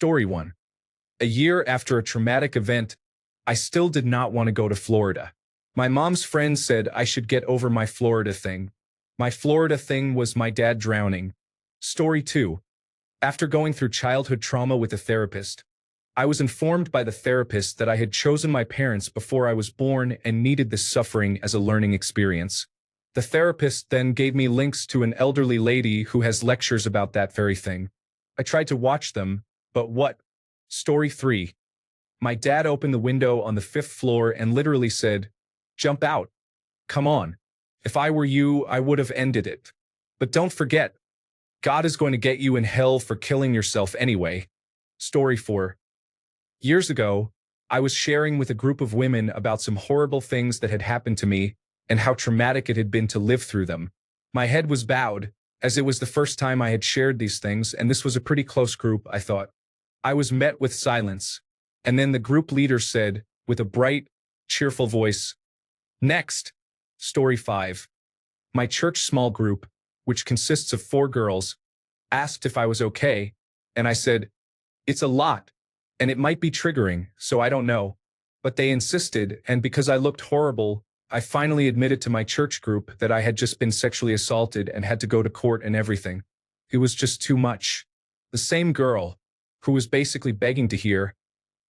Story 1. A year after a traumatic event, I still did not want to go to Florida. My mom's friend said I should get over my Florida thing. My Florida thing was my dad drowning. Story 2. After going through childhood trauma with a therapist, I was informed by the therapist that I had chosen my parents before I was born and needed this suffering as a learning experience. The therapist then gave me links to an elderly lady who has lectures about that very thing. I tried to watch them, but what? Story 3. My dad opened the window on the 5th floor and literally said, "Jump out. Come on. If I were you, I would have ended it. But don't forget, God is going to get you in hell for killing yourself anyway." Story 4. Years ago, I was sharing with a group of women about some horrible things that had happened to me and how traumatic it had been to live through them. My head was bowed, as it was the first time I had shared these things, and this was a pretty close group, I thought. I was met with silence, and then the group leader said, with a bright, cheerful voice, "Next." Story 5. My church small group, which consists of 4 girls, asked if I was okay, and I said, "It's a lot, and it might be triggering, so I don't know." But they insisted, and because I looked horrible, I finally admitted to my church group that I had just been sexually assaulted and had to go to court and everything. It was just too much. The same girl, who was basically begging to hear,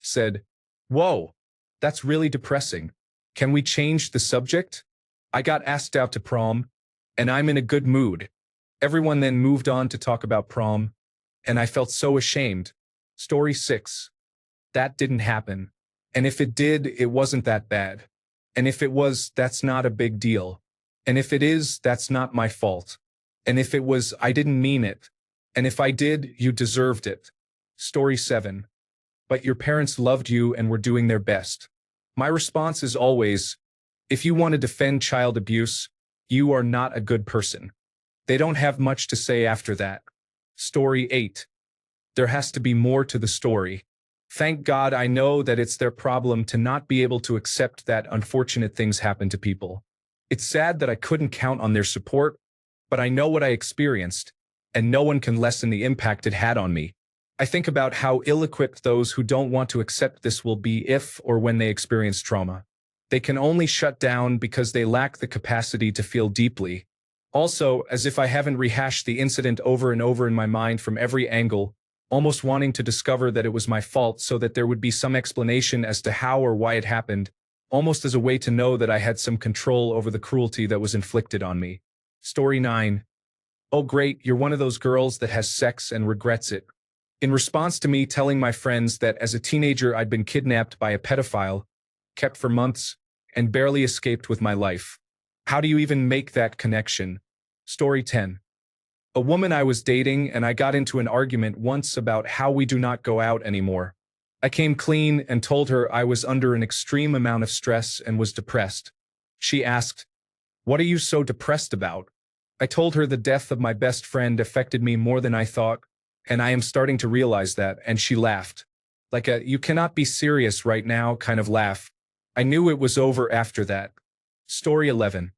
said, "Whoa, that's really depressing. Can we change the subject?" I got asked out to prom, and I'm in a good mood. Everyone then moved on to talk about prom, and I felt so ashamed. Story 6. That didn't happen. And if it did, it wasn't that bad. And if it was, that's not a big deal. And if it is, that's not my fault. And if it was, I didn't mean it. And if I did, you deserved it. Story 7. But your parents loved you and were doing their best. My response is always, if you want to defend child abuse, you are not a good person. They don't have much to say after that. Story 8. There has to be more to the story. Thank God I know that it's their problem to not be able to accept that unfortunate things happen to people. It's sad that I couldn't count on their support, but I know what I experienced, and no one can lessen the impact it had on me. I think about how ill-equipped those who don't want to accept this will be if or when they experience trauma. They can only shut down because they lack the capacity to feel deeply. Also, as if I haven't rehashed the incident over and over in my mind from every angle, almost wanting to discover that it was my fault so that there would be some explanation as to how or why it happened, almost as a way to know that I had some control over the cruelty that was inflicted on me. Story 9. Oh great, you're one of those girls that has sex and regrets it. In response to me telling my friends that as a teenager I'd been kidnapped by a pedophile, kept for months, and barely escaped with my life. How do you even make that connection? Story 10. A woman I was dating and I got into an argument once about how we do not go out anymore. I came clean and told her I was under an extreme amount of stress and was depressed. She asked, "What are you so depressed about?" I told her the death of my best friend affected me more than I thought, and I am starting to realize that, and she laughed. Like a "you cannot be serious right now" kind of laugh. I knew it was over after that. Story 11.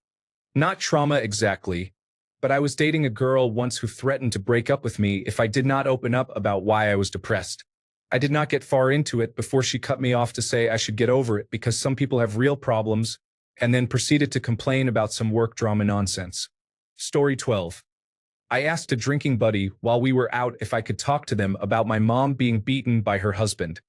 Not trauma exactly, but I was dating a girl once who threatened to break up with me if I did not open up about why I was depressed. I did not get far into it before she cut me off to say I should get over it because some people have real problems, and then proceeded to complain about some work drama nonsense. Story 12. I asked a drinking buddy while we were out if I could talk to them about my mom being beaten by her husband.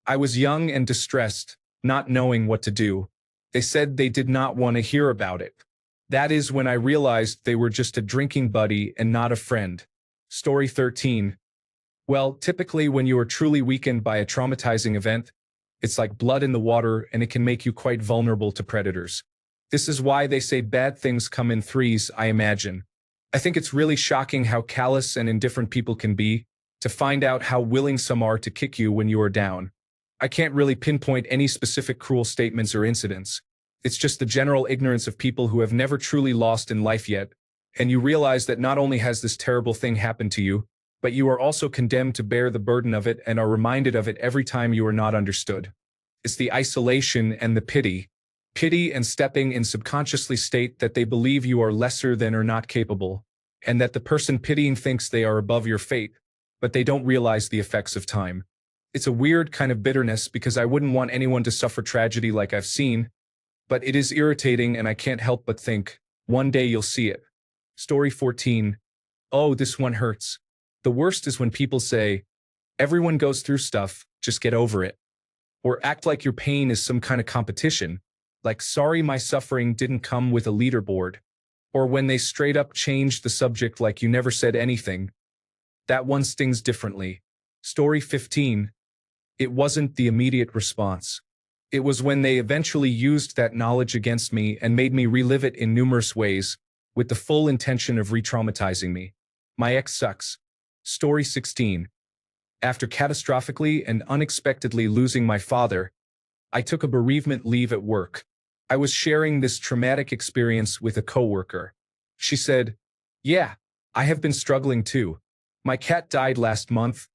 I was young and distressed, not knowing what to do. They said they did not want to hear about it. That is when I realized they were just a drinking buddy and not a friend. Story 13. Well, typically when you are truly weakened by a traumatizing event, it's like blood in the water and it can make you quite vulnerable to predators. This is why they say bad things come in threes, I imagine. I think it's really shocking how callous and indifferent people can be, to find out how willing some are to kick you when you are down. I can't really pinpoint any specific cruel statements or incidents. It's just the general ignorance of people who have never truly lost in life yet, and you realize that not only has this terrible thing happened to you, but you are also condemned to bear the burden of it and are reminded of it every time you are not understood. It's the isolation and the pity. Pity and stepping in subconsciously state that they believe you are lesser than or not capable, and that the person pitying thinks they are above your fate, but they don't realize the effects of time. It's a weird kind of bitterness because I wouldn't want anyone to suffer tragedy like I've seen, but it is irritating and I can't help but think, one day you'll see it. Story 14. Oh, this one hurts. The worst is when people say, everyone goes through stuff, just get over it. Or act like your pain is some kind of competition, like sorry my suffering didn't come with a leaderboard. Or when they straight up change the subject like you never said anything. That one stings differently. Story 15. It wasn't the immediate response. It was when they eventually used that knowledge against me and made me relive it in numerous ways, with the full intention of re-traumatizing me. My ex sucks. Story 16. After catastrophically and unexpectedly losing my father, I took a bereavement leave at work. I was sharing this traumatic experience with a coworker. She said, "Yeah, I have been struggling too. My cat died last month,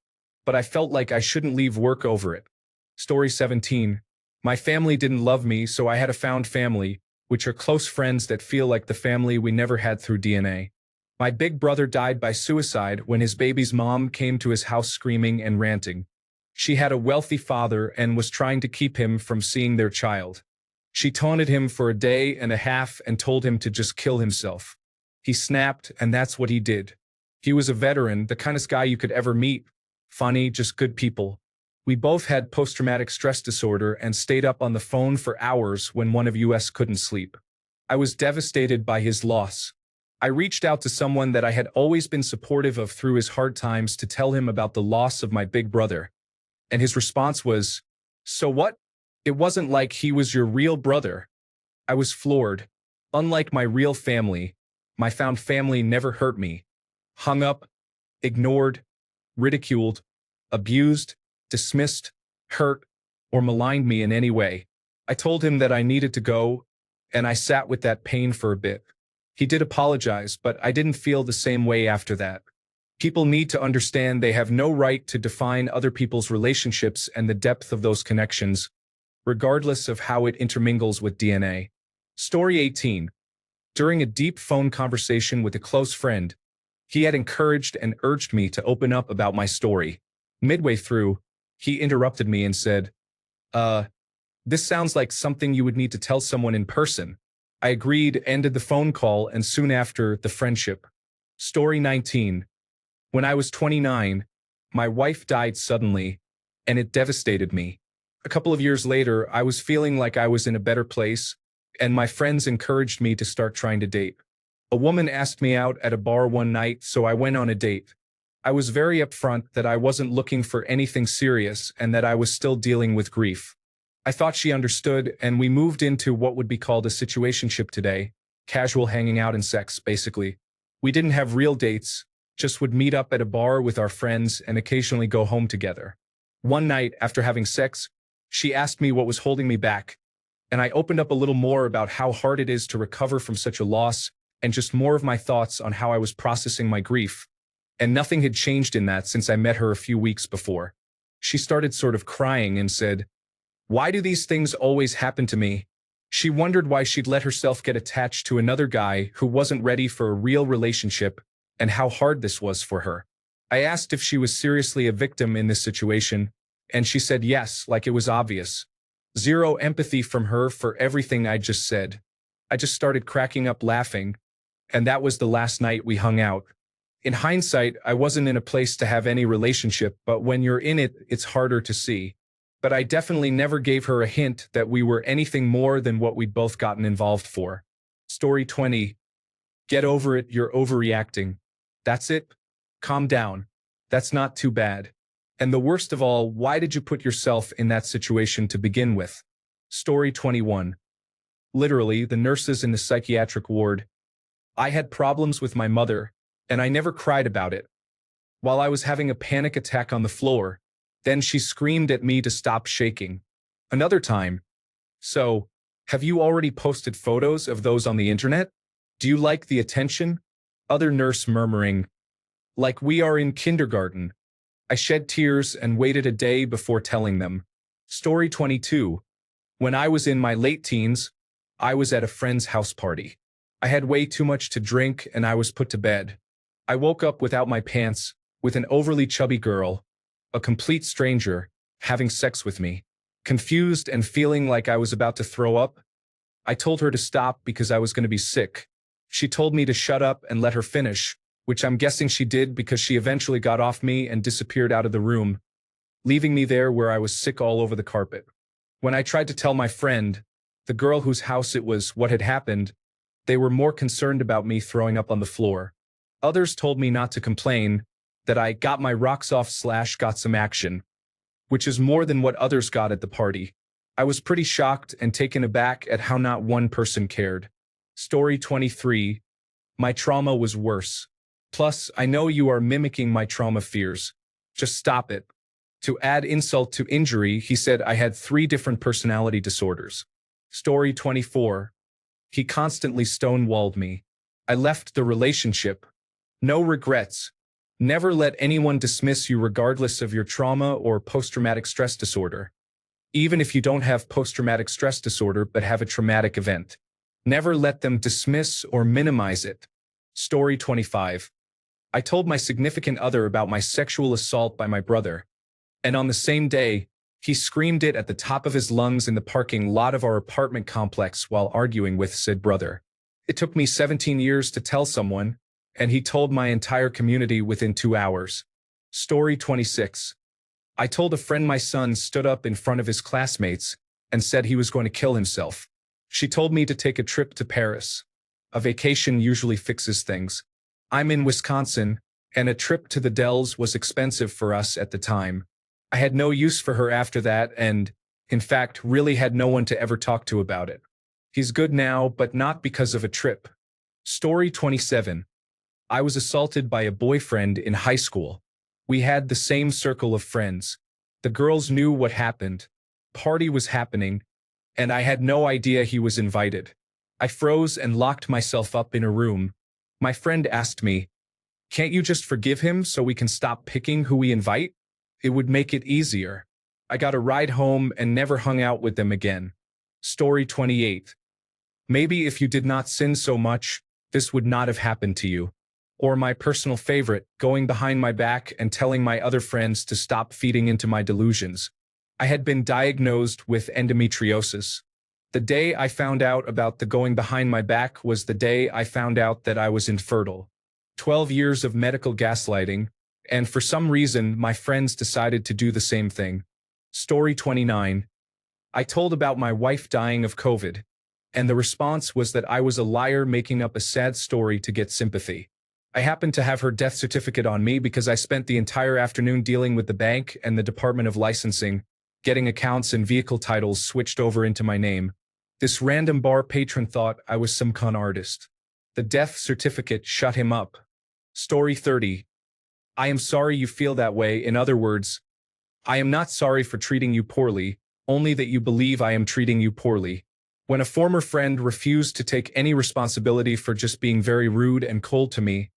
but I felt like I shouldn't leave work over it." Story 17. My family didn't love me, so I had a found family, which are close friends that feel like the family we never had through DNA. My big brother died by suicide when his baby's mom came to his house screaming and ranting. She had a wealthy father and was trying to keep him from seeing their child. She taunted him for a day and a half and told him to just kill himself. He snapped, and that's what he did. He was a veteran, the kindest guy you could ever meet. Funny, just good people. We both had post-traumatic stress disorder and stayed up on the phone for hours when one of us couldn't sleep. I was devastated by his loss. I reached out to someone that I had always been supportive of through his hard times to tell him about the loss of my big brother. And his response was, "So what? It wasn't like he was your real brother." I was floored. Unlike my real family, my found family never hurt me. Hung up, ignored, ridiculed, abused, dismissed, hurt, or maligned me in any way. I told him that I needed to go, and I sat with that pain for a bit. He did apologize, but I didn't feel the same way after that. People need to understand they have no right to define other people's relationships and the depth of those connections, regardless of how it intermingles with DNA. Story 18. During a deep phone conversation with a close friend, he had encouraged and urged me to open up about my story. Midway through, he interrupted me and said, this sounds like something you would need to tell someone in person." I agreed, ended the phone call, and soon after, the friendship. Story 19. When I was 29, my wife died suddenly, and it devastated me. A couple of years later, I was feeling like I was in a better place, and my friends encouraged me to start trying to date. A woman asked me out at a bar one night, so I went on a date. I was very upfront that I wasn't looking for anything serious and that I was still dealing with grief. I thought she understood, and we moved into what would be called a situationship today, casual hanging out and sex, basically. We didn't have real dates, just would meet up at a bar with our friends and occasionally go home together. One night, after having sex, she asked me what was holding me back, and I opened up a little more about how hard it is to recover from such a loss and just more of my thoughts on how I was processing my grief. And nothing had changed in that since I met her a few weeks before. She started sort of crying and said, "Why do these things always happen to me?" She wondered why she'd let herself get attached to another guy who wasn't ready for a real relationship and how hard this was for her. I asked if she was seriously a victim in this situation, and she said yes, like it was obvious. Zero empathy from her for everything I just said. I just started cracking up laughing, and that was the last night we hung out. In hindsight, I wasn't in a place to have any relationship, but when you're in it, it's harder to see. But I definitely never gave her a hint that we were anything more than what we'd both gotten involved for. Story 20. Get over it, you're overreacting. That's it? Calm down. That's not too bad. And the worst of all, why did you put yourself in that situation to begin with? Story 21. Literally, the nurses in the psychiatric ward. I had problems with my mother, and I never cried about it. While I was having a panic attack on the floor, then she screamed at me to stop shaking. Another time, "So, have you already posted photos of those on the internet? Do you like the attention?" Other nurse murmuring, "Like we are in kindergarten." I shed tears and waited a day before telling them. Story 22. When I was in my late teens, I was at a friend's house party. I had way too much to drink and I was put to bed. I woke up without my pants, with an overly chubby girl, a complete stranger, having sex with me. Confused and feeling like I was about to throw up, I told her to stop because I was going to be sick. She told me to shut up and let her finish, which I'm guessing she did because she eventually got off me and disappeared out of the room, leaving me there where I was sick all over the carpet. When I tried to tell my friend, the girl whose house it was, what had happened, they were more concerned about me throwing up on the floor. Others told me not to complain, that I got my rocks off / got some action, which is more than what others got at the party. I was pretty shocked and taken aback at how not one person cared. Story 23. My trauma was worse. Plus, I know you are mimicking my trauma fears. Just stop it. To add insult to injury, he said I had 3 different personality disorders. Story 24. He constantly stonewalled me. I left the relationship. No regrets. Never let anyone dismiss you regardless of your trauma or post-traumatic stress disorder. Even if you don't have post-traumatic stress disorder but have a traumatic event. Never let them dismiss or minimize it. Story 25. I told my significant other about my sexual assault by my brother. And on the same day, he screamed it at the top of his lungs in the parking lot of our apartment complex while arguing with said brother. It took me 17 years to tell someone, and he told my entire community within 2 hours. Story 26. I told a friend my son stood up in front of his classmates and said he was going to kill himself. She told me to take a trip to Paris. A vacation usually fixes things. I'm in Wisconsin, and a trip to the Dells was expensive for us at the time. I had no use for her after that and, in fact, really had no one to ever talk to about it. He's good now, but not because of a trip. Story 27. I was assaulted by a boyfriend in high school. We had the same circle of friends. The girls knew what happened. Party was happening, and I had no idea he was invited. I froze and locked myself up in a room. My friend asked me, "Can't you just forgive him so we can stop picking who we invite? It would make it easier." I got a ride home and never hung out with them again. Story 28. Maybe if you did not sin so much, this would not have happened to you. Or my personal favorite, going behind my back and telling my other friends to stop feeding into my delusions. I had been diagnosed with endometriosis. The day I found out about the going behind my back was the day I found out that I was infertile. 12 years of medical gaslighting, and for some reason my friends decided to do the same thing. Story 29. I told about my wife dying of COVID, and the response was that I was a liar making up a sad story to get sympathy. I happened to have her death certificate on me because I spent the entire afternoon dealing with the bank and the Department of Licensing, getting accounts and vehicle titles switched over into my name. This random bar patron thought I was some con artist. The death certificate shut him up. Story 30. I am sorry you feel that way. In other words, I am not sorry for treating you poorly, only that you believe I am treating you poorly. When a former friend refused to take any responsibility for just being very rude and cold to me,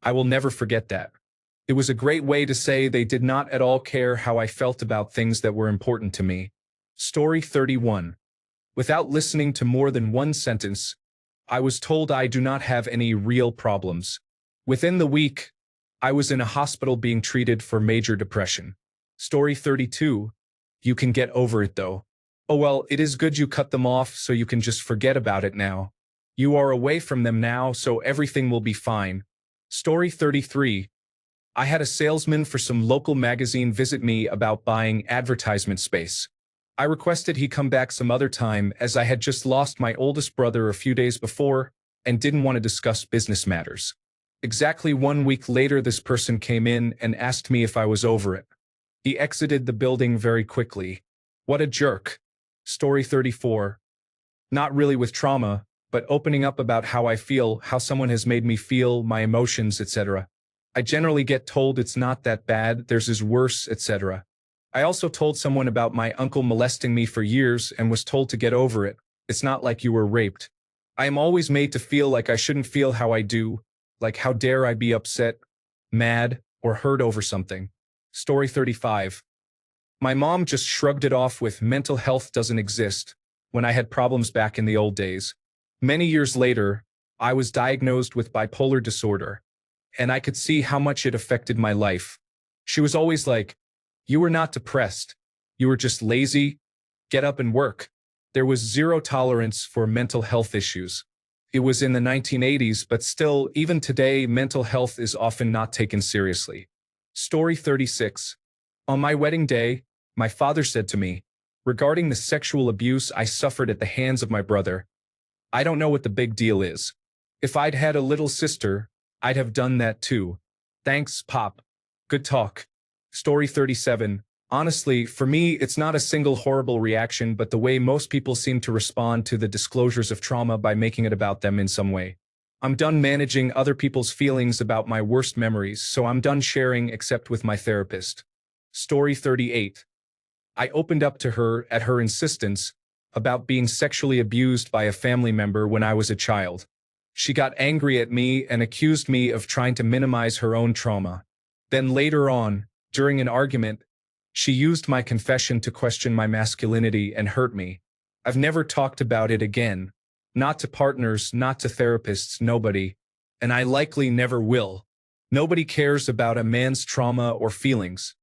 I will never forget that. It was a great way to say they did not at all care how I felt about things that were important to me. Story 31. Without listening to more than one sentence, I was told I do not have any real problems. Within the week, I was in a hospital being treated for major depression. Story 32. You can get over it though. Oh well, it is good you cut them off so you can just forget about it now. You are away from them now, so everything will be fine. Story 33. I had a salesman for some local magazine visit me about buying advertisement space. I requested he come back some other time as I had just lost my oldest brother a few days before and didn't want to discuss business matters. Exactly 1 week later, this person came in and asked me if I was over it. He exited the building very quickly. What a jerk. Story 34. Not really with trauma, but opening up about how I feel, how someone has made me feel, my emotions, etc. I generally get told it's not that bad, theirs is worse, etc. I also told someone about my uncle molesting me for years and was told to get over it. It's not like you were raped. I am always made to feel like I shouldn't feel how I do, like how dare I be upset, mad, or hurt over something. Story 35. My mom just shrugged it off with mental health doesn't exist when I had problems back in the old days. Many years later, I was diagnosed with bipolar disorder, and I could see how much it affected my life. She was always like, "You were not depressed. You were just lazy. Get up and work. There was zero tolerance for mental health issues. It was in the 1980s, but still, even today, mental health is often not taken seriously. Story 36. On my wedding day, my father said to me, regarding the sexual abuse I suffered at the hands of my brother, I don't know what the big deal is. If I'd had a little sister, I'd have done that too. Thanks, Pop. Good talk. Story 37. Honestly, for me, it's not a single horrible reaction, but the way most people seem to respond to the disclosures of trauma by making it about them in some way. I'm done managing other people's feelings about my worst memories, so I'm done sharing except with my therapist. Story 38. I opened up to her, at her insistence, about being sexually abused by a family member when I was a child. She got angry at me and accused me of trying to minimize her own trauma. Then later on, during an argument, she used my confession to question my masculinity and hurt me. I've never talked about it again. Not to partners, not to therapists, nobody. And I likely never will. Nobody cares about a man's trauma or feelings.